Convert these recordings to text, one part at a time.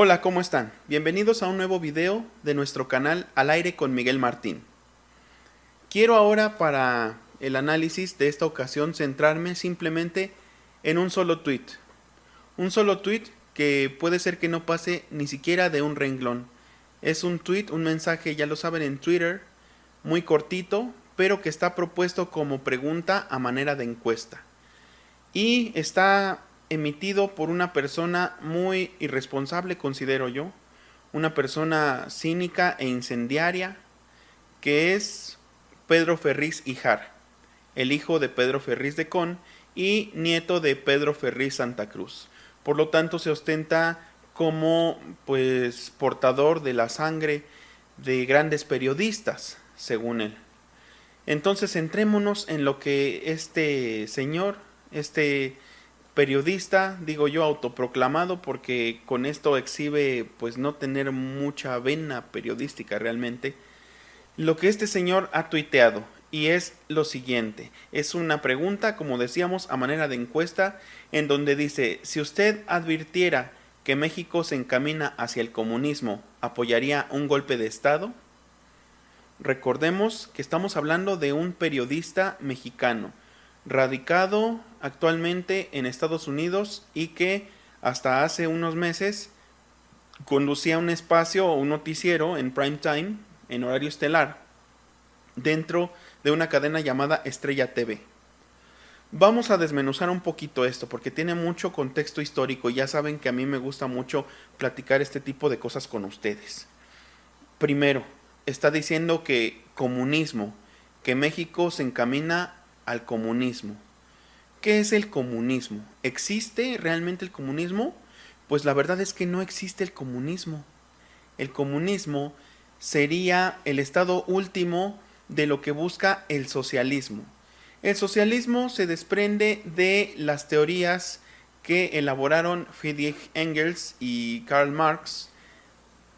Hola, ¿cómo están? Bienvenidos a un nuevo video de nuestro canal Al Aire con Miguel Martín. Quiero ahora para el análisis de esta ocasión centrarme simplemente en un solo tweet. Un solo tweet que puede ser que no pase ni siquiera de un renglón. Es un tweet, un mensaje, ya lo saben, en Twitter, muy cortito, pero que está propuesto como pregunta a manera de encuesta. Y está emitido por una persona muy irresponsable, considero yo, una persona cínica e incendiaria, que es Pedro Ferriz Híjar, el hijo de Pedro Ferriz de Con y nieto de Pedro Ferriz Santa Cruz. Por lo tanto, se ostenta como pues portador de la sangre de grandes periodistas, según él. Entonces, centrémonos en lo que este señor, este periodista, digo yo, autoproclamado, porque con esto exhibe pues no tener mucha vena periodística realmente, lo que este señor ha tuiteado, y es lo siguiente: es una pregunta, como decíamos, a manera de encuesta, en donde dice: si usted advirtiera que México se encamina hacia el comunismo, ¿apoyaría un golpe de Estado? Recordemos que estamos hablando de un periodista mexicano, radicado actualmente en Estados Unidos y que hasta hace unos meses conducía un espacio o un noticiero en prime time, en horario estelar, dentro de una cadena llamada Estrella TV. Vamos a desmenuzar un poquito esto porque tiene mucho contexto histórico y ya saben que a mí me gusta mucho platicar este tipo de cosas con ustedes. Primero, está diciendo que comunismo, que México se encamina al comunismo. ¿Qué es el comunismo? ¿Existe realmente el comunismo? Pues la verdad es que no existe el comunismo. El comunismo sería el estado último de lo que busca el socialismo. El socialismo se desprende de las teorías que elaboraron Friedrich Engels y Karl Marx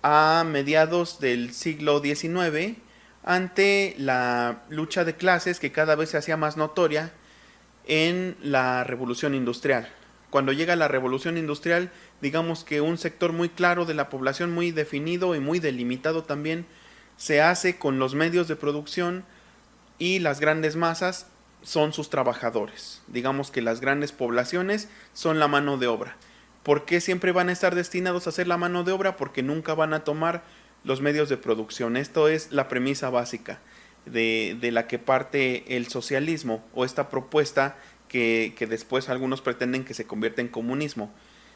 a mediados del siglo XIX, ante la lucha de clases que cada vez se hacía más notoria en la revolución industrial. Cuando llega la revolución industrial, digamos que un sector muy claro de la población, muy definido y muy delimitado también, se hace con los medios de producción, y las grandes masas son sus trabajadores. Digamos que las grandes poblaciones son la mano de obra. ¿Por qué siempre van a estar destinados a hacer la mano de obra? Porque nunca van a tomar los medios de producción. Esto es la premisa básica de la que parte el socialismo, o esta propuesta que después algunos pretenden que se convierta en comunismo.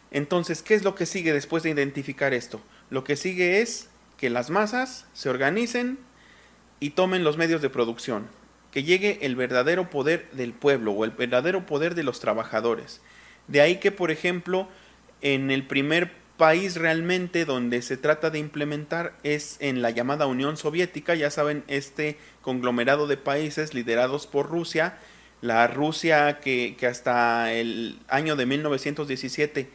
Entonces, ¿qué es lo que sigue después de identificar esto? Lo que sigue es que las masas se organicen y tomen los medios de producción, que llegue el verdadero poder del pueblo o el verdadero poder de los trabajadores. De ahí que, por ejemplo, en el primer país realmente donde se trata de implementar es en la llamada Unión Soviética. Ya saben, este conglomerado de países liderados por Rusia, la Rusia que hasta el año de 1917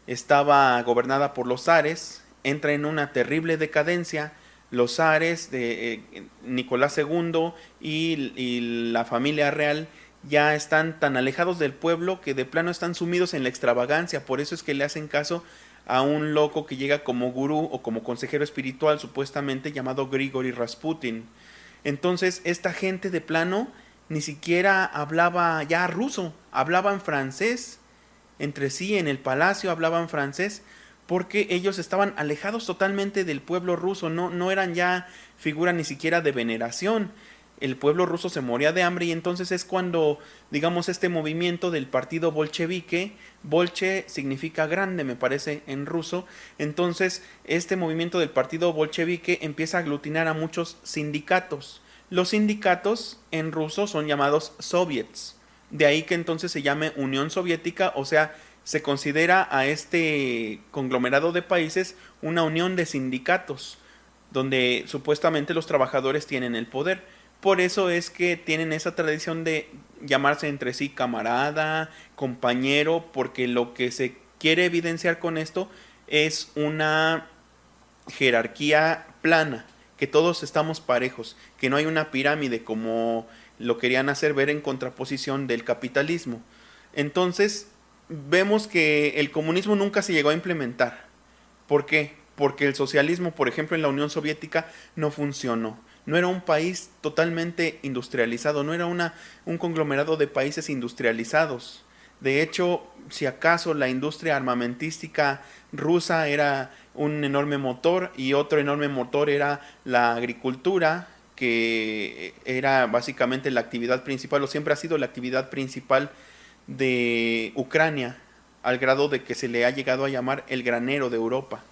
estaba gobernada por los zares, entra en una terrible decadencia. Los zares de Nicolás II y la familia real ya están tan alejados del pueblo que de plano están sumidos en la extravagancia. Por eso es que le hacen caso a un loco que llega como gurú o como consejero espiritual, supuestamente, llamado Grigori Rasputin. Entonces esta gente de plano ni siquiera hablaba ya ruso, hablaban francés. Entre sí en el palacio hablaban francés, porque ellos estaban alejados totalmente del pueblo ruso, no eran ya figura ni siquiera de veneración. El pueblo ruso se moría de hambre, y entonces es cuando, digamos, este movimiento del partido bolchevique, bolche significa grande, me parece, en ruso. Entonces este movimiento del partido bolchevique empieza a aglutinar a muchos sindicatos. Los sindicatos en ruso son llamados soviets, de ahí que entonces se llame Unión Soviética, o sea, se considera a este conglomerado de países una unión de sindicatos, donde supuestamente los trabajadores tienen el poder. Por eso es que tienen esa tradición de llamarse entre sí camarada, compañero, porque lo que se quiere evidenciar con esto es una jerarquía plana, que todos estamos parejos, que no hay una pirámide como lo querían hacer ver en contraposición del capitalismo. Entonces, vemos que el comunismo nunca se llegó a implementar. ¿Por qué? Porque el socialismo, por ejemplo, en la Unión Soviética no funcionó. No era un país totalmente industrializado, no era un conglomerado de países industrializados. De hecho, si acaso la industria armamentística rusa era un enorme motor y otro enorme motor era la agricultura, que era básicamente la actividad principal, o siempre ha sido la actividad principal de Ucrania, al grado de que se le ha llegado a llamar el granero de Europa.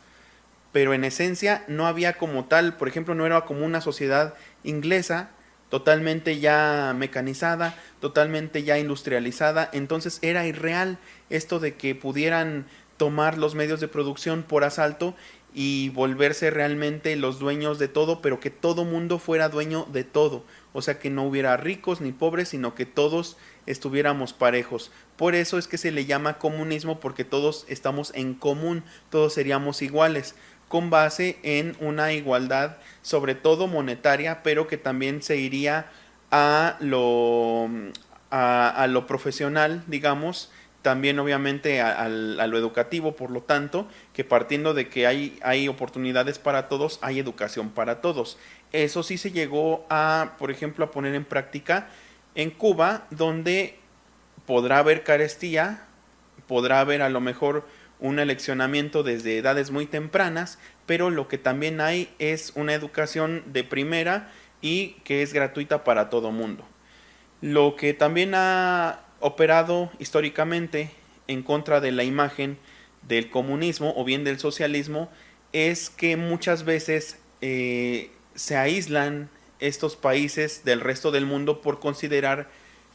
Pero en esencia no había como tal, por ejemplo, no era como una sociedad inglesa totalmente ya mecanizada, totalmente ya industrializada, entonces era irreal esto de que pudieran tomar los medios de producción por asalto y volverse realmente los dueños de todo, pero que todo mundo fuera dueño de todo, o sea que no hubiera ricos ni pobres, sino que todos estuviéramos parejos. Por eso es que se le llama comunismo, porque todos estamos en común, todos seríamos iguales, con base en una igualdad, sobre todo monetaria, pero que también se iría a a lo profesional, digamos, también obviamente a lo educativo, por lo tanto, que partiendo de que hay oportunidades para todos, hay educación para todos. Eso sí se llegó a, por ejemplo, a poner en práctica en Cuba, donde podrá haber carestía, podrá haber a lo mejor un eleccionamiento desde edades muy tempranas, pero lo que también hay es una educación de primera y que es gratuita para todo mundo. Lo que también ha operado históricamente en contra de la imagen del comunismo o bien del socialismo es que muchas veces se aíslan estos países del resto del mundo por considerar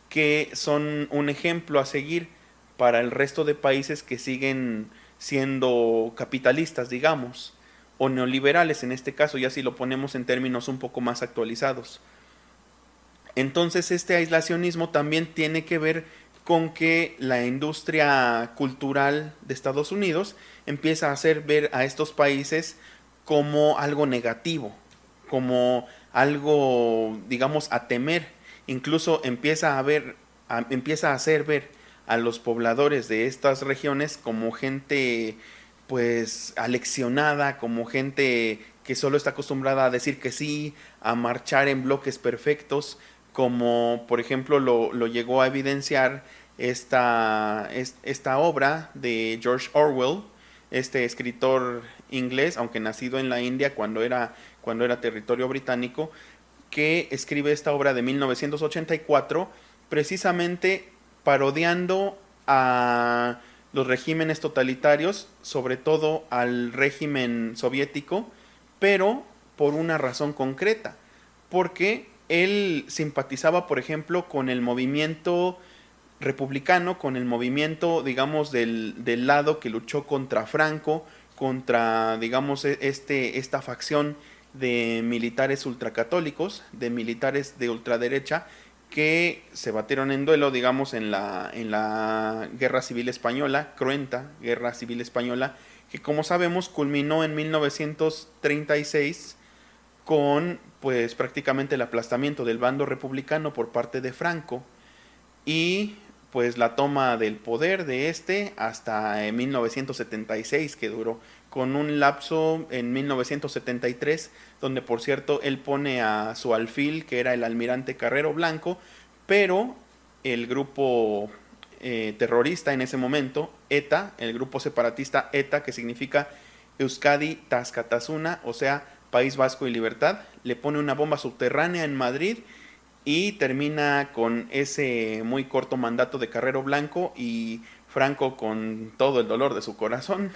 que son un ejemplo a seguir para el resto de países que siguen siendo capitalistas, digamos, o neoliberales en este caso, ya si lo ponemos en términos un poco más actualizados. Entonces este aislacionismo también tiene que ver con que la industria cultural de Estados Unidos empieza a hacer ver a estos países como algo negativo, como algo, digamos, a temer. Incluso empieza a hacer ver a los pobladores de estas regiones como gente pues aleccionada, como gente que solo está acostumbrada a decir que sí, a marchar en bloques perfectos, como por ejemplo lo llegó a evidenciar esta obra de George Orwell, este escritor inglés, aunque nacido en la India cuando era territorio británico, que escribe esta obra de 1984 precisamente parodiando a los regímenes totalitarios, sobre todo al régimen soviético, pero por una razón concreta, porque él simpatizaba, por ejemplo, con el movimiento republicano, con el movimiento, digamos, del lado que luchó contra Franco, contra, digamos, esta facción de militares ultracatólicos, de militares de ultraderecha, que se batieron en duelo, digamos, en la Guerra Civil Española, cruenta Guerra Civil Española, que como sabemos culminó en 1936 con pues prácticamente el aplastamiento del bando republicano por parte de Franco y pues la toma del poder de este hasta 1976 que duró, con un lapso en 1973 donde por cierto él pone a su alfil que era el almirante Carrero Blanco, pero el grupo terrorista en ese momento, ETA, el grupo separatista ETA, que significa Euskadi Tascatasuna, o sea, País Vasco y Libertad, le pone una bomba subterránea en Madrid y termina con ese muy corto mandato de Carrero Blanco y Franco, con todo el dolor de su corazón,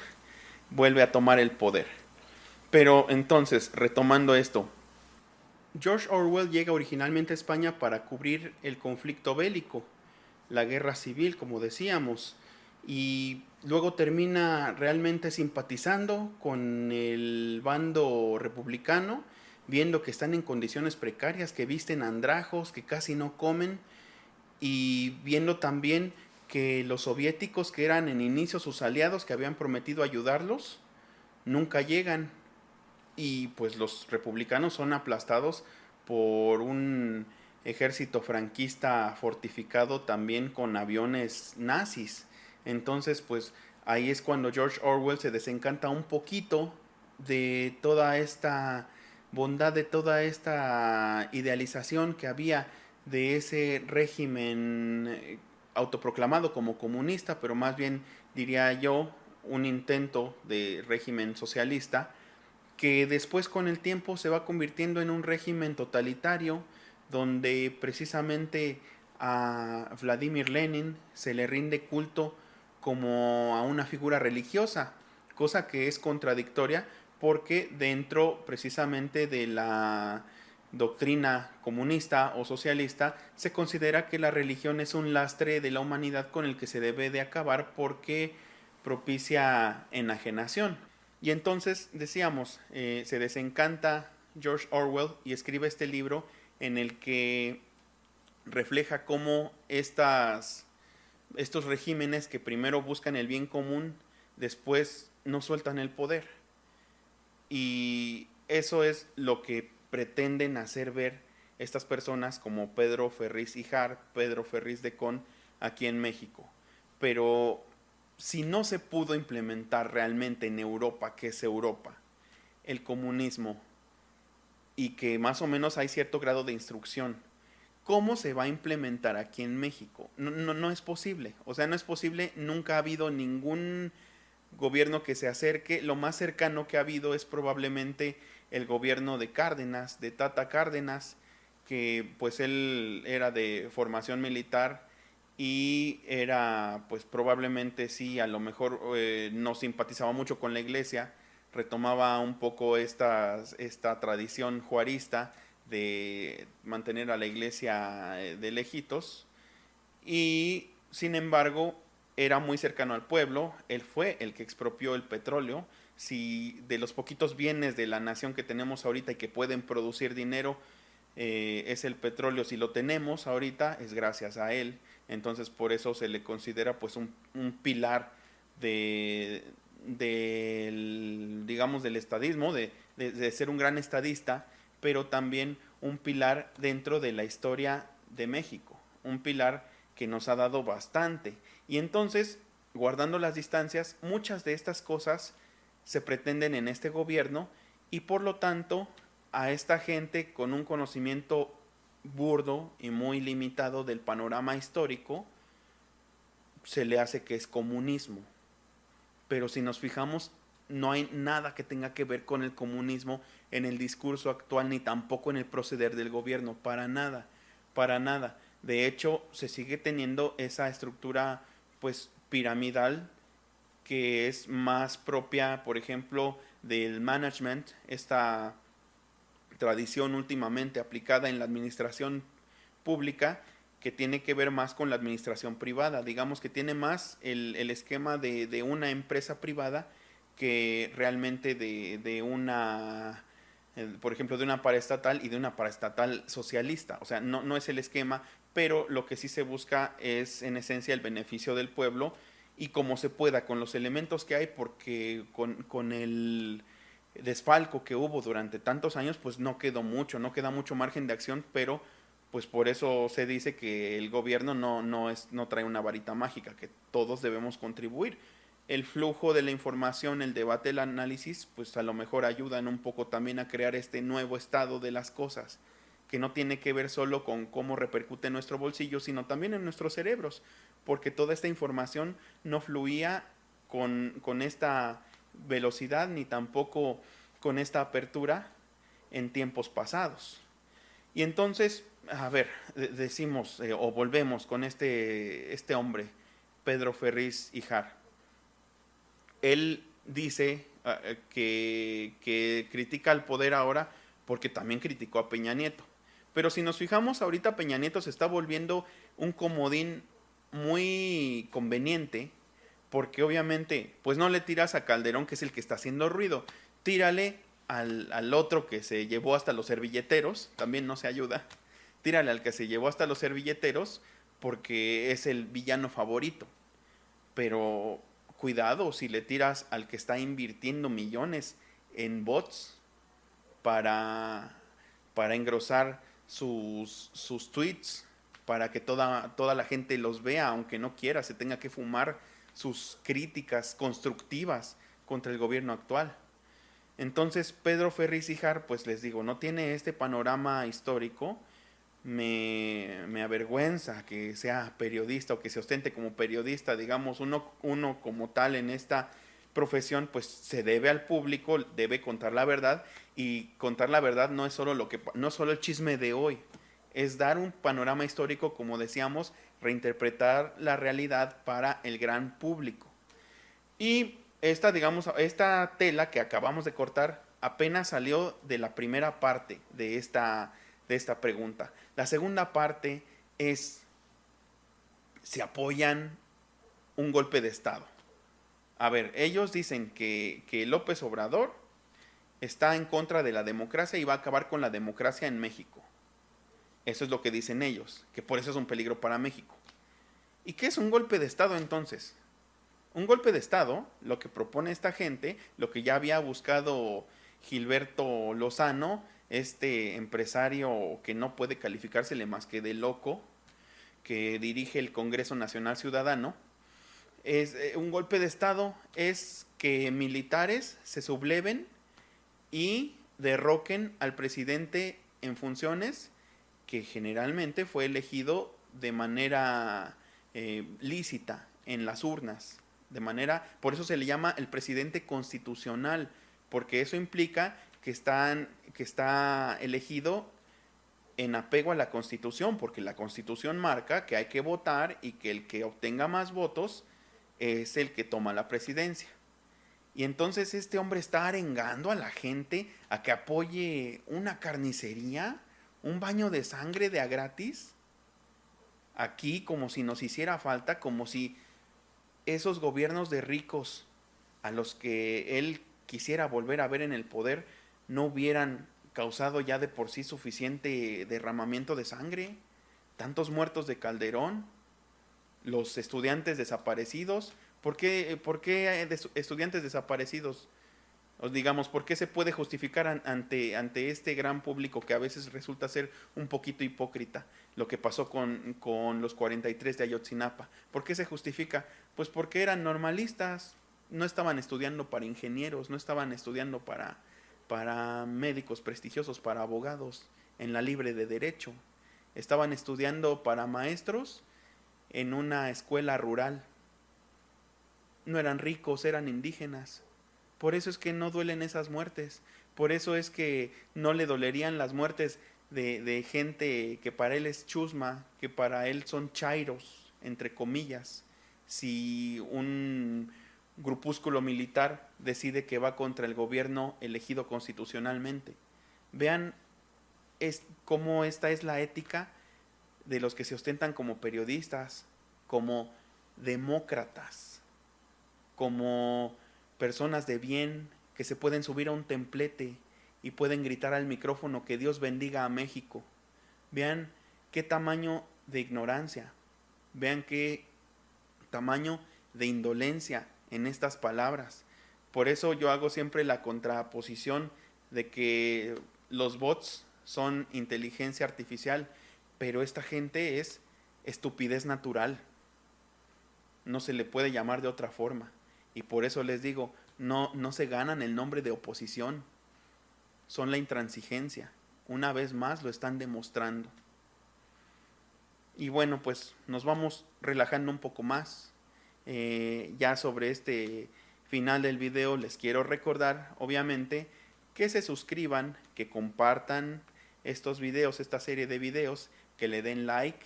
vuelve a tomar el poder. Pero entonces, retomando esto, George Orwell llega originalmente a España para cubrir el conflicto bélico, la guerra civil, como decíamos, y luego termina realmente simpatizando con el bando republicano, viendo que están en condiciones precarias, que visten andrajos, que casi no comen, y viendo también que los soviéticos, que eran en inicio sus aliados, que habían prometido ayudarlos, nunca llegan, y pues los republicanos son aplastados por un ejército franquista fortificado también con aviones nazis. Entonces, pues Ahí es cuando George Orwell se desencanta un poquito de toda esta bondad, de toda esta idealización que había de ese régimen autoproclamado como comunista, pero más bien diría yo un intento de régimen socialista, que después con el tiempo se va convirtiendo en un régimen totalitario donde precisamente a Vladimir Lenin se le rinde culto como a una figura religiosa, cosa que es contradictoria porque dentro precisamente de la doctrina comunista o socialista se considera que la religión es un lastre de la humanidad con el que se debe de acabar porque propicia enajenación. Y entonces decíamos, se desencanta George Orwell y escribe este libro en el que refleja cómo estos regímenes que primero buscan el bien común, después no sueltan el poder. Y eso es lo que pretenden hacer ver estas personas como Pedro Ferriz Hijar, Pedro Ferriz de Con, aquí en México. Pero si no se pudo implementar realmente en Europa, que es Europa, el comunismo, y que más o menos hay cierto grado de instrucción, ¿cómo se va a implementar aquí en México? No es posible. O sea, no es posible, nunca ha habido ningún gobierno que se acerque. Lo más cercano que ha habido es probablemente el gobierno de Cárdenas, de Tata Cárdenas, que pues él era de formación militar y era pues probablemente sí, a lo mejor no simpatizaba mucho con la iglesia, retomaba un poco esta tradición juarista de mantener a la iglesia de lejitos y sin embargo era muy cercano al pueblo, él fue el que expropió el petróleo, si de los poquitos bienes de la nación que tenemos ahorita y que pueden producir dinero es el petróleo, si lo tenemos ahorita es gracias a él, entonces por eso se le considera pues un pilar de, digamos del estadismo, de ser un gran estadista, pero también un pilar dentro de la historia de México, un pilar que nos ha dado bastante. Y entonces, guardando las distancias, muchas de estas cosas se pretenden en este gobierno y por lo tanto a esta gente con un conocimiento burdo y muy limitado del panorama histórico se le hace que es comunismo. Pero si nos fijamos, no hay nada que tenga que ver con el comunismo en el discurso actual ni tampoco en el proceder del gobierno, para nada, para nada. De hecho, se sigue teniendo esa estructura pues piramidal que es más propia, por ejemplo, del management, esta tradición últimamente aplicada en la administración pública que tiene que ver más con la administración privada. Digamos que tiene más el esquema de una empresa privada que realmente de una, por ejemplo, de una paraestatal y de una paraestatal socialista. O sea, no es el esquema, pero lo que sí se busca es en esencia el beneficio del pueblo y como se pueda con los elementos que hay, porque con el desfalco que hubo durante tantos años, pues no quedó mucho, no queda mucho margen de acción, pero pues por eso se dice que el gobierno no trae una varita mágica, que todos debemos contribuir. El flujo de la información, el debate, el análisis, pues a lo mejor ayudan un poco también a crear este nuevo estado de las cosas, que no tiene que ver solo con cómo repercute en nuestro bolsillo, sino también en nuestros cerebros, porque toda esta información no fluía con esta velocidad ni tampoco con esta apertura en tiempos pasados. Y entonces, a ver, decimos o volvemos con este hombre, Pedro Ferriz Hijar. Él dice que critica al poder ahora porque también criticó a Peña Nieto. Pero si nos fijamos, ahorita Peña Nieto se está volviendo un comodín muy conveniente porque obviamente pues no le tiras a Calderón, que es el que está haciendo ruido, tírale al otro que se llevó hasta los servilleteros, también no se ayuda, tírale al que se llevó hasta los servilleteros porque es el villano favorito, pero cuidado si le tiras al que está invirtiendo millones en bots para, para engrosar sus tweets, para que toda la gente los vea, aunque no quiera, se tenga que fumar sus críticas constructivas contra el gobierno actual. Entonces Pedro Ferriz Hijar, pues les digo, no tiene este panorama histórico. Me avergüenza que sea periodista o que se ostente como periodista, digamos, uno como tal en esta profesión, pues se debe al público, debe contar la verdad, y contar la verdad no es solo no es solo el chisme de hoy, es dar un panorama histórico, como decíamos, reinterpretar la realidad para el gran público. Y esta, digamos, esta tela que acabamos de cortar apenas salió de la primera parte de esta pregunta. La segunda parte es si apoyan un golpe de Estado. A ver, ellos dicen que López Obrador está en contra de la democracia y va a acabar con la democracia en México. Eso es lo que dicen ellos, que por eso es un peligro para México. ¿Y qué es un golpe de Estado entonces? Un golpe de Estado, lo que propone esta gente, lo que ya había buscado Gilberto Lozano, este empresario que no puede calificársele más que de loco, que dirige el Congreso Nacional Ciudadano, es un golpe de Estado es que militares se subleven y derroquen al presidente en funciones, que generalmente fue elegido de manera lícita en las urnas, por eso se le llama el presidente constitucional, porque eso implica que está elegido en apego a la Constitución, porque la Constitución marca que hay que votar y que el que obtenga más votos es el que toma la presidencia. Y entonces este hombre está arengando a la gente a que apoye una carnicería, un baño de sangre de a gratis, aquí como si nos hiciera falta, como si esos gobiernos de ricos a los que él quisiera volver a ver en el poder no hubieran causado ya de por sí suficiente derramamiento de sangre, tantos muertos de Calderón, los estudiantes desaparecidos. ¿Por qué estudiantes desaparecidos? Os digamos, ¿por qué se puede justificar ante este gran público que a veces resulta ser un poquito hipócrita lo que pasó con los 43 de Ayotzinapa? ¿Por qué se justifica? Pues porque eran normalistas, no estaban estudiando para ingenieros, no estaban estudiando para médicos prestigiosos, para abogados en la libre de derecho. Estaban estudiando para maestros en una escuela rural. No eran ricos, eran indígenas. Por eso es que no duelen esas muertes. Por eso es que no le dolerían las muertes de gente que para él es chusma, que para él son chairos, entre comillas. Si un grupúsculo militar decide que va contra el gobierno elegido constitucionalmente. Vean cómo esta es la ética de los que se ostentan como periodistas, como demócratas, como personas de bien que se pueden subir a un templete y pueden gritar al micrófono que Dios bendiga a México. Vean qué tamaño de ignorancia, vean qué tamaño de indolencia en estas palabras. Por eso yo hago siempre la contraposición de que los bots son inteligencia artificial, pero esta gente es estupidez natural. No se le puede llamar de otra forma. Y por eso les digo, no se ganan el nombre de oposición. Son la intransigencia. Una vez más lo están demostrando. Y bueno, pues nos vamos relajando un poco más. Ya sobre este final del video les quiero recordar, obviamente, que se suscriban, que compartan estos videos, esta serie de videos, que le den like,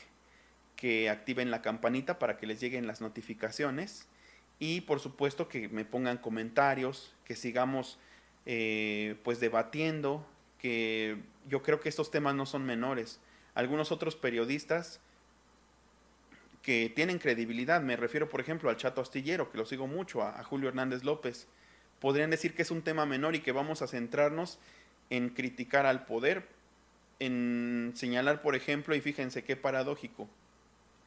que activen la campanita para que les lleguen las notificaciones y por supuesto que me pongan comentarios, que sigamos pues debatiendo, que yo creo que estos temas no son menores. Algunos otros periodistas que tienen credibilidad, me refiero por ejemplo al Chato Astillero, que lo sigo mucho, a Julio Hernández López, podrían decir que es un tema menor y que vamos a centrarnos en criticar al poder, en señalar por ejemplo, y fíjense qué paradójico,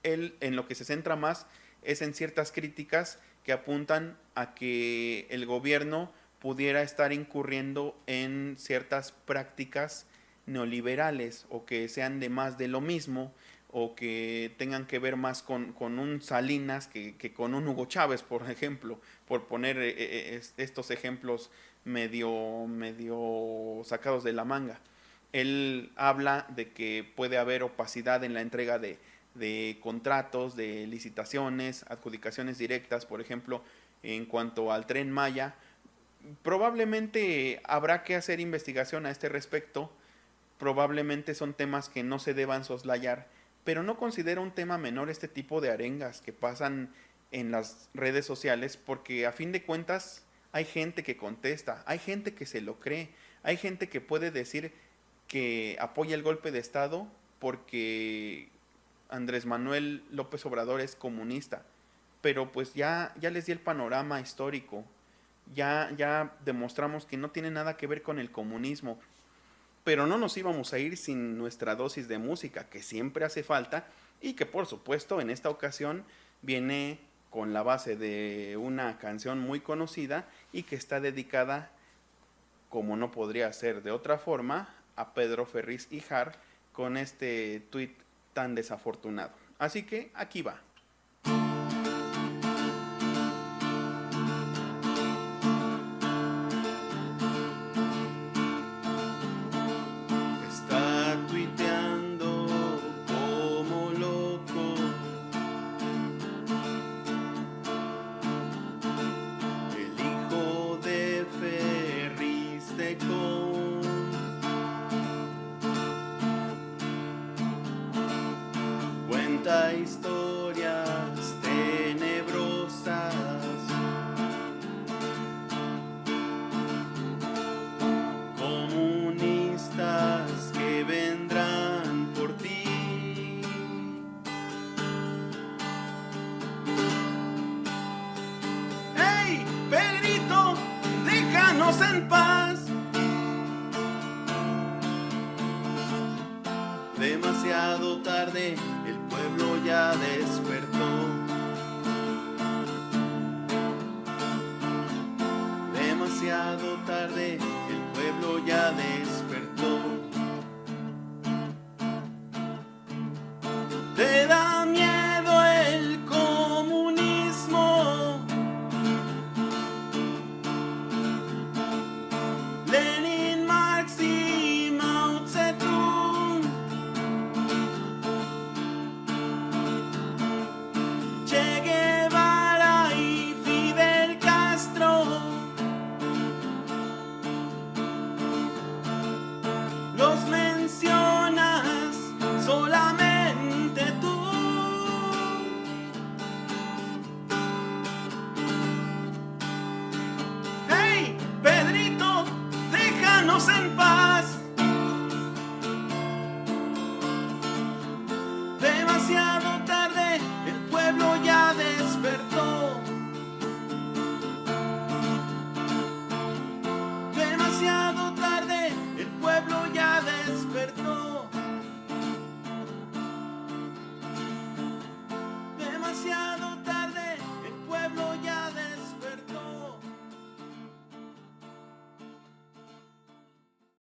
él en lo que se centra más es en ciertas críticas que apuntan a que el gobierno pudiera estar incurriendo en ciertas prácticas neoliberales o que sean de más de lo mismo, o que tengan que ver más con un Salinas que con un Hugo Chávez, por ejemplo, por poner estos ejemplos medio sacados de la manga. Él habla de que puede haber opacidad en la entrega de contratos, de licitaciones, adjudicaciones directas, por ejemplo, en cuanto al Tren Maya. Probablemente habrá que hacer investigación a este respecto, probablemente son temas que no se deban soslayar, pero no considero un tema menor este tipo de arengas que pasan en las redes sociales, porque a fin de cuentas hay gente que contesta, hay gente que se lo cree, hay gente que puede decir que apoya el golpe de Estado porque Andrés Manuel López Obrador es comunista, pero pues ya les di el panorama histórico, ya demostramos que no tiene nada que ver con el comunismo, pero no nos íbamos a ir sin nuestra dosis de música, que siempre hace falta y que por supuesto en esta ocasión viene con la base de una canción muy conocida y que está dedicada, como no podría ser de otra forma, a Pedro Ferriz Hijar con este tuit tan desafortunado. Así que aquí va. Está tuiteando como loco. El hijo de Ferriz de Con. Cuenta historias tenebrosas. Comunistas que vendrán por ti. ¡Hey, Pedrito! ¡Déjanos en paz! Demasiado tarde, el pueblo ya despertó. Demasiado tarde, el pueblo ya despertó. Te da miedo el comunismo. Lenin, Marx y Mao Zedong. Che Guevara y Fidel Castro. Los mencionas solamente tú. ¡Hey, Pedrito! ¡Déjanos en paz! Demasiado